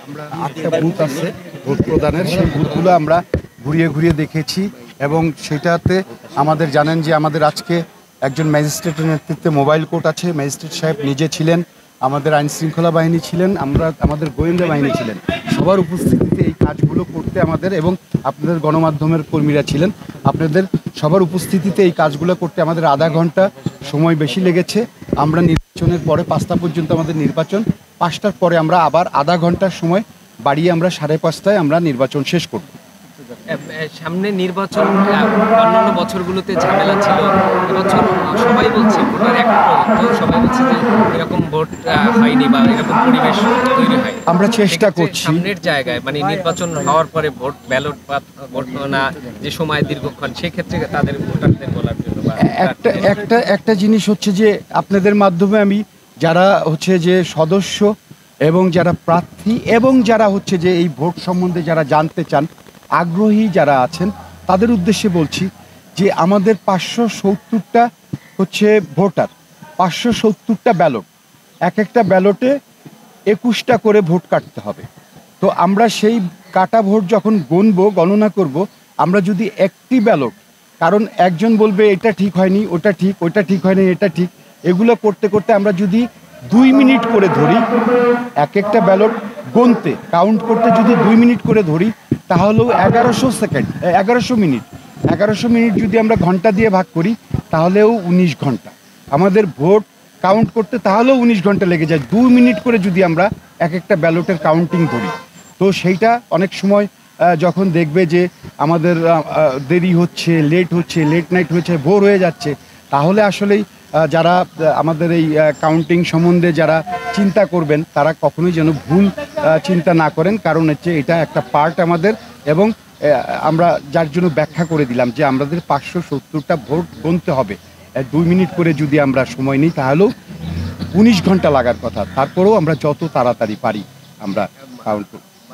আমরা 8টা বুথ আছে ভোট প্রদানের, সেই বুথগুলো আমরা ঘুরিয়ে ঘুরিয়ে দেখেছি এবং সেটাতে আমাদের জানেন যে আমাদের আজকে একজন ম্যাজিস্ট্রেটের নেতৃত্বে মোবাইল কোর্ট আছে। ম্যাজিস্ট্রেট সাহেব নিজে ছিলেন, আমাদের আইন শৃঙ্খলা বাহিনী ছিলেন, আমাদের গোয়েন্দা বাহিনী ছিলেন। সবার উপস্থিতিতে এই কাজগুলো করতে আমাদের, এবং আপনাদের গণমাধ্যমের কর্মীরা ছিলেন, আপনাদের সবার উপস্থিতিতে এই কাজগুলো করতে আমাদের আধা ঘন্টা সময় বেশি লেগেছে। আমরা নির্বাচনের পরে 5টা পর্যন্ত আমাদের নির্বাচন, 5টার পরে আমরা আবার আধা ঘন্টার সময় বাড়িয়ে আমরা 5:30টায় আমরা নির্বাচন শেষ করব। সামনে নির্বাচন, অন্যান্য বছরগুলোতে ঝামেলা ছিল, এবছর সবাই বলছে ভোটার এখন পর্যন্ত সবাই বলছে যে এরকম ভোট হয়নি বা এরকম পরিবেশ তৈরি হয়। আমরা চেষ্টা করছি সামনের জায়গায় মানে নির্বাচন হওয়ার পরে ভোট ব্যালট ভোট না যে সময় দীর্ঘক্ষণ, সেক্ষেত্রে তাদের ভোটারদের বলার জন্য একটা জিনিস হচ্ছে যে আপনাদের মাধ্যমে আমি যারা হচ্ছে যে সদস্য এবং যারা প্রার্থী এবং যারা হচ্ছে যে এই ভোট সম্বন্ধে যারা জানতে চান, আগ্রহী যারা আছেন, তাদের উদ্দেশ্যে বলছি যে আমাদের 570টা হচ্ছে ভোটার, 570টা ব্যালট, এক একটা ব্যালটে 21টা করে ভোট কাটতে হবে। তো আমরা সেই কাটা ভোট যখন গণনা করব, আমরা যদি একটি ব্যালট, কারণ একজন বলবে এটা ঠিক হয়নি, ওটা ঠিক, ওটা ঠিক হয়নি, এটা ঠিক, এগুলো করতে করতে আমরা যদি 2 মিনিট করে ধরি, এক একটা ব্যালট গুনতে কাউন্ট করতে যদি 2 মিনিট করে ধরি, তাহলেও 1100 মিনিট, 1100 মিনিট যদি আমরা ঘন্টা দিয়ে ভাগ করি, তাহলেও 19 ঘন্টা আমাদের ভোট কাউন্ট করতে, তাহলেও 19 ঘন্টা লেগে যায় 2 মিনিট করে যদি আমরা এক একটা ব্যালটের কাউন্টিং ধরি। তো সেইটা অনেক সময় যখন দেখবে যে আমাদের দেরি হচ্ছে, লেট নাইট হচ্ছে, ভোর হয়ে যাচ্ছে, তাহলে আসলেই যারা আমাদের এই কাউন্টিং সম্বন্ধে যারা চিন্তা করবেন, তারা কখনোই যেন ভুল চিন্তা না করেন। কারণ হচ্ছে এটা একটা পার্ট আমাদের, এবং আমরা যার জন্য ব্যাখ্যা করে দিলাম যে আমাদের 570টা ভোট গুনতে হবে। 2 মিনিট করে যদি আমরা সময় নিই, তাহলেও 19 ঘন্টা লাগার কথা। তারপরেও আমরা যত তাড়াতাড়ি পারি আমরা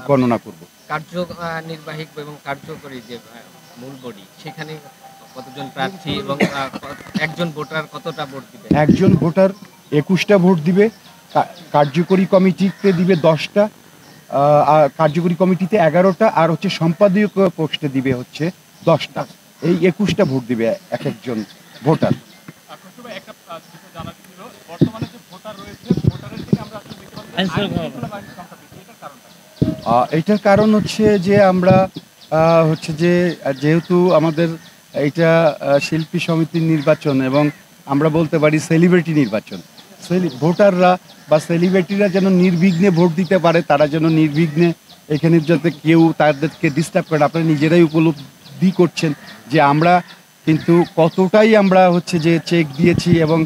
গণনা করব। কার্যনির্বাহী এবং কার্যকরী যে মূল বডি, সেখানে কতজন প্রার্থী এবং একজন ভোটার কতটা ভোট দিবে? একজন ভোটার 21টা ভোট দিবে, কার্যকরী কমিটিতে দিবে 10টা, কার্যকরী কমিটিতে 11টা, আর হচ্ছে সম্পাদকীয় পোস্টে দিবে হচ্ছে 10টা। এই 21টা ভোট দিবে এক একজন ভোটার। এটার কারণ হচ্ছে যে আমরা হচ্ছে যে যেহেতু আমাদের এইটা শিল্পী সমিতির নির্বাচন, এবং আমরা বলতে পারি সেলিব্রিটি নির্বাচন, ভোটাররা বা সেলিব্রিটিরা যেন নির্বিঘ্নে ভোট দিতে পারে, তারা যেন নির্বিঘ্নে এখানে যাতে কেউ তাদেরকে ডিস্টার্ব করে। আপনারা নিজেরাই উপলব্ধি করছেন যে আমরা কিন্তু কতটাই আমরা হচ্ছে যে চেক দিয়েছি, এবং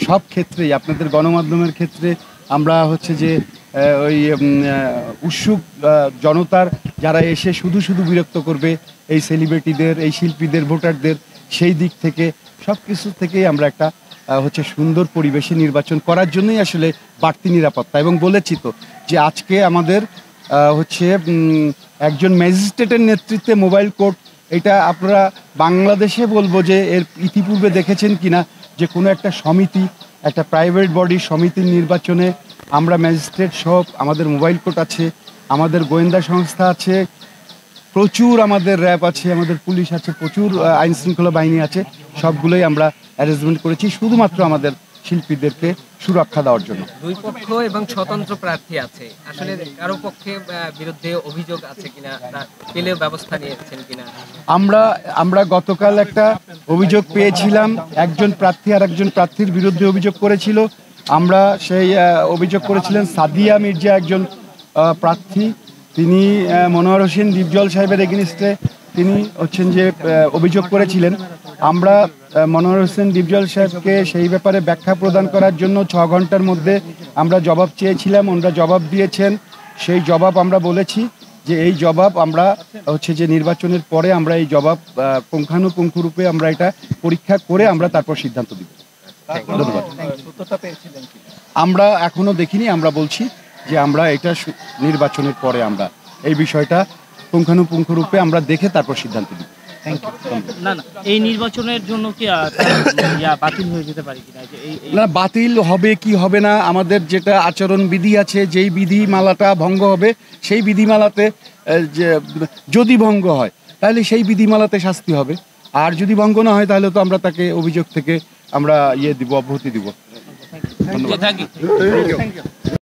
সব ক্ষেত্রেই আপনাদের গণমাধ্যমের ক্ষেত্রে আমরা হচ্ছে যে ওই উৎসুক জনতার যারা এসে শুধু শুধু বিরক্ত করবে এই সেলিব্রিটিদের, এই শিল্পীদের, ভোটারদের, সেই দিক থেকে সব কিছু থেকেই আমরা একটা হচ্ছে সুন্দর পরিবেশে নির্বাচন করার জন্যই আসলে বাড়তি নিরাপত্তা। এবং বলেছি তো যে আজকে আমাদের হচ্ছে একজন ম্যাজিস্ট্রেটের নেতৃত্বে মোবাইল কোর্ট, এটা আপনারা বাংলাদেশে বলবো যে এর ইতিপূর্বে দেখেছেন কিনা যে কোনো একটা সমিতি, একটা প্রাইভেট বডি সমিতির নির্বাচনে আমরা ম্যাজিস্ট্রেট সব, আমাদের মোবাইল কোর্ট আছে, আমাদের গোয়েন্দা সংস্থা আছে, প্রচুর আমাদের র্যাব আছে, আমাদের পুলিশ আছে, প্রচুর আইন শৃঙ্খলা বাহিনী আছে, সবগুলোই আমরা অ্যারেঞ্জমেন্ট করেছি শুধুমাত্র আমাদের শিল্পীদেরকে সুরক্ষা দেওয়ার জন্য। দুই পক্ষ এবং স্বতন্ত্র প্রার্থী আছে, আসলে কারো পক্ষে বিরুদ্ধে অভিযোগ আছে কিনা, পেলেও ব্যবস্থা নিয়েছেন কিনা? আমরা গতকাল একটা অভিযোগ পেয়েছিলাম, একজন প্রার্থী আর একজন প্রার্থীর বিরুদ্ধে অভিযোগ করেছিল। আমরা সেই অভিযোগ করেছিলেন সাদিয়া মির্জা, একজন প্রার্থী, তিনি মনোহর হোসেন ডিপজল সাহেবের এগেনিস্টে তিনি হচ্ছেন যে অভিযোগ করেছিলেন। আমরা মনোহর হোসেন ডিপজল সাহেবকে সেই ব্যাপারে ব্যাখ্যা প্রদান করার জন্য 6 ঘন্টার মধ্যে আমরা জবাব চেয়েছিলাম, ওনারা জবাব দিয়েছেন। সেই জবাব আমরা বলেছি যে এই জবাব আমরা হচ্ছে যে নির্বাচনের পরে আমরা এই জবাব পুঙ্খানুপুঙ্খরূপে আমরা এটা পরীক্ষা করে আমরা তারপর সিদ্ধান্ত দিব। ধন্যবাদ। আমরা এখনো দেখিনি, আমরা বলছি যে আমরা এটা নির্বাচনের পরে আমরা এই বিষয়টা পুঙ্খানুপুঙ্খরূপে আমরা দেখে তারপর সিদ্ধান্ত নিই। Thank you. না না, এই নির্বাচনের জন্য কি বাতিল হয়ে যেতে পারে কিনা, যে এই না, বাতিল হবে কি হবে না, আমাদের যেটা আচরণ বিধি আছে, যেই বিধিমালাটা ভঙ্গ হবে সেই বিধিমালাতে যে যদি ভঙ্গ হয় তাহলে সেই বিধিমালাতে শাস্তি হবে, আর যদি ভঙ্গ না হয় তাহলে তো আমরা তাকে অভিযোগ থেকে আমরা দিব, অব্যাহতি দিব। Thank you.